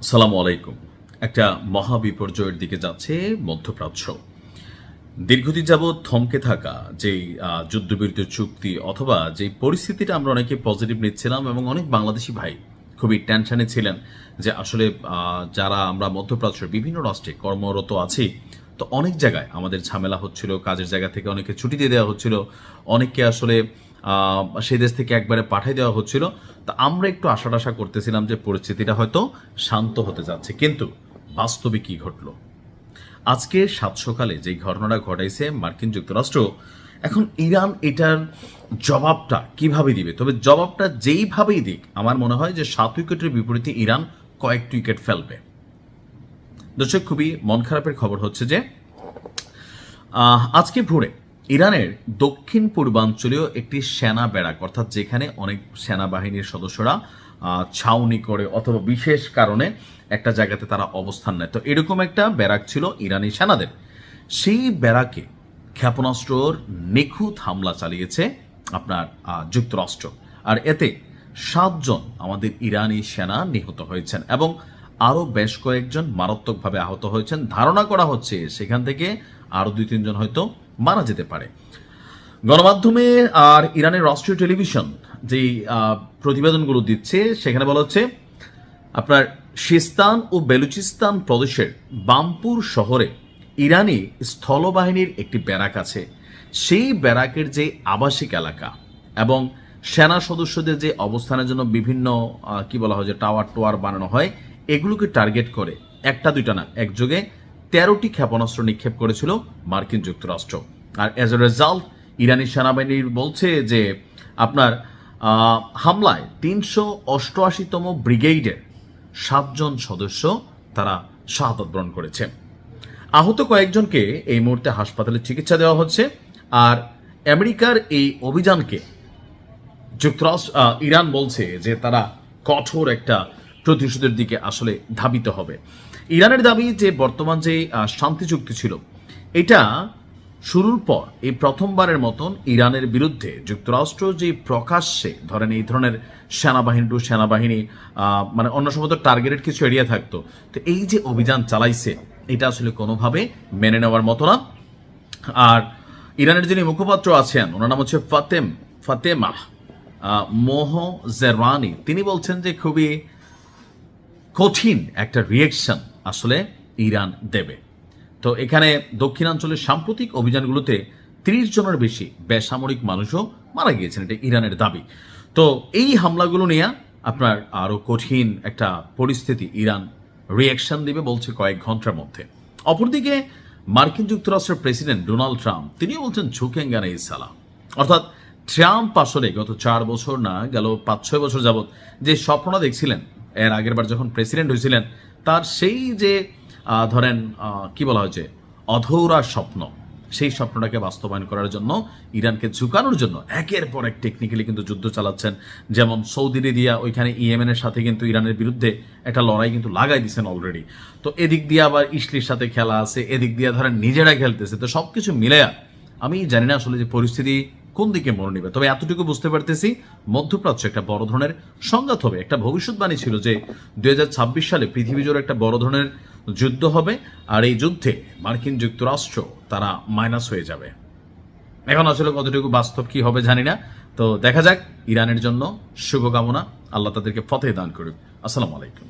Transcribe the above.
আসসালামু আলাইকুম। একটা মহাবিপর্যয়ের দিকে যাচ্ছে মধ্যপ্রাচ্য। দীর্ঘদিন যাবৎ থমকে থাকা যেই যুদ্ধবিরতি চুক্তি অথবা যেই পরিস্থিতিটা আমরা অনেকে পজিটিভ নিচ্ছিলাম এবং অনেক বাংলাদেশি ভাই খুবই টেনশনে ছিলেন যে আসলে যারা আমরা মধ্যপ্রাচ্যের বিভিন্ন রাষ্ট্রে কর্মরত আছি, তো অনেক জায়গায় আমাদের ঝামেলা হচ্ছিল, কাজের জায়গা থেকে অনেকে ছুটি দিয়ে দেওয়া হচ্ছিল, অনেককে আসলে সেই দেশ থেকে একবারে পাঠিয়ে দেওয়া হচ্ছিল। তা আমরা একটু আশা করতেছিলাম যে পরিস্থিতিটা হয়তো শান্ত হতে যাচ্ছে, কিন্তু বাস্তবে কি ঘটলো? আজকে সাত সকালে যে ঘটনাটা ঘটাইছে মার্কিন যুক্তরাষ্ট্র, এখন ইরান এটার জবাবটা কিভাবে দিবে? তবে জবাবটা যেইভাবেই দিক, আমার মনে হয় যে 7 উইকেটের বিপরীতে ইরান কয়েকটি উইকেট ফেলবে। দর্শক, খুবই মন খারাপের খবর হচ্ছে যে আজকে ভোরে ইরানের দক্ষিণ পূর্বাঞ্চলীয় একটি সেনা ব্যারাক, অর্থাৎ যেখানে অনেক সেনাবাহিনীর সদস্যরা ছাউনি করে অথবা বিশেষ কারণে একটা জায়গাতে তারা অবস্থান নেয়, তো এরকম একটা ব্যারাক ছিল ইরানি সেনাদের। সেই ব্যারাকে ক্ষেপণাস্ত্রর নিখুঁত হামলা চালিয়েছে আপনার যুক্তরাষ্ট্র, আর এতে 7 জন আমাদের ইরানি সেনা নিহত হয়েছেন এবং আরও বেশ কয়েকজন মারাত্মকভাবে আহত হয়েছেন। ধারণা করা হচ্ছে সেখান থেকে আরও 2-3 জন হয়তো মারা যেতে পারে। গণমাধ্যমে আর ইরানের রাষ্ট্রীয় টেলিভিশন যেই প্রতিবেদনগুলো দিচ্ছে, সেখানে বলা হচ্ছে আপনার সিস্তান ও বেলুচিস্তান প্রদেশের বামপুর শহরে ইরানি স্থলবাহিনীর একটি ব্যারাক আছে। সেই ব্যারাকের যে আবাসিক এলাকা এবং সেনা সদস্যদের যে অবস্থানের জন্য বিভিন্ন কি বলা হয় যে টাওয়ার বানানো হয়, এগুলোকে টার্গেট করে একটা দুইটা না, একযোগে 13টি ক্ষেপণাস্ত্র নিক্ষেপ করেছিল মার্কিন যুক্তরাষ্ট্র। আর এজ এ রেজাল্ট ইরানি সেনাবাহিনীর বলছে যে আপনার হামলায় 388তম ব্রিগেডের 7 জন সদস্য তারা শাহাদাত বরণ করেছে। আহত কয়েকজনকে এই মুহূর্তে হাসপাতালে চিকিৎসা দেওয়া হচ্ছে। আর আমেরিকার এই অভিযানকে ইরান বলছে যে তারা কঠোর একটা প্রতিশোধের দিকে আসলে ধাবিত হবে। ইরানের দাবি যে বর্তমান যে শান্তি চুক্তি ছিল, এটা শুরুর পর এই প্রথমবারের মতন ইরানের বিরুদ্ধে যুক্তরাষ্ট্র যে প্রকাশ্যে ধরেন এই ধরনের সেনাবাহিনী মানে অন্য সময় তো টার্গেটেড কিছু এরিয়া থাকতো, তো এই যে অভিযান চালাইছে এটা আসলে কোনোভাবে মেনে নেওয়ার মতো না। আর ইরানের যিনি মুখপাত্র আছেন, ওনার নাম হচ্ছে ফাতেমা মোহজেরানি, তিনি বলছেন যে খুবই কঠিন একটা রিয়েকশন আসলে ইরান দেবে। তো এখানে দক্ষিণাঞ্চলের সাম্প্রতিক অভিযানগুলোতে 30 জনের বেশি বেসামরিক মানুষও মারা গিয়েছেন, এটা ইরানের দাবি। তো এই হামলাগুলো নিয়ে আপনার আরো কঠিন একটা পরিস্থিতি, ইরান রিয়াকশন দিবে বলছে কয়েক ঘন্টার মধ্যে। অপরদিকে মার্কিন যুক্তরাষ্ট্রের প্রেসিডেন্ট ডোনাল্ড ট্রাম্প তিনিও বলছেন ঝুঁকেঙ্গানা ইসালা, অর্থাৎ ট্রাম্প আসলে গত 4 বছর না গেল 5-6 বছর যাবৎ যে স্বপ্নটা দেখছিলেন এর আগের বার যখন প্রেসিডেন্ট হয়েছিলেন, তার সেই যে ধরেন কি বলা হয়েছে অধৌরা স্বপ্ন, সেই স্বপ্নটাকে বাস্তবায়ন করার জন্য ইরানকে ঝুঁকানোর জন্য একের পর এক টেকনিক্যালি কিন্তু যুদ্ধ চালাচ্ছেন। যেমন সৌদি আরবিয়া ওইখানে ইয়েমেনের সাথে কিন্তু ইরানের বিরুদ্ধে একটা লড়াই কিন্তু লাগাই দিচ্ছেন অলরেডি। তো এদিক দিয়ে আবার ইসলির সাথে খেলা আছে, এদিক দিয়ে ধরেন নিজেরা খেলতেছে। তো সবকিছু মিলে আমি জানি না আসলে যে পরিস্থিতি কোন দিকে মনে নেবে। তবে এতটুকু বুঝতে পারতেছি মধ্যপ্রাচ্য একটা বড় ধরনের সংঘাত হবে। একটা ভবিষ্যৎবাণী ছিল যে 2026 সালে পৃথিবী জুড়ে একটা বড় ধরনের যুদ্ধ হবে, আর এই যুদ্ধে মার্কিন যুক্তরাষ্ট্র তারা মাইনাস হয়ে যাবে। এখন আসলে কতটুকু বাস্তব কি হবে জানি না। তো দেখা যাক। ইরানের জন্য শুভকামনা, আল্লাহ তাদেরকে ফতেহ দান করুক। আসসালামু আলাইকুম।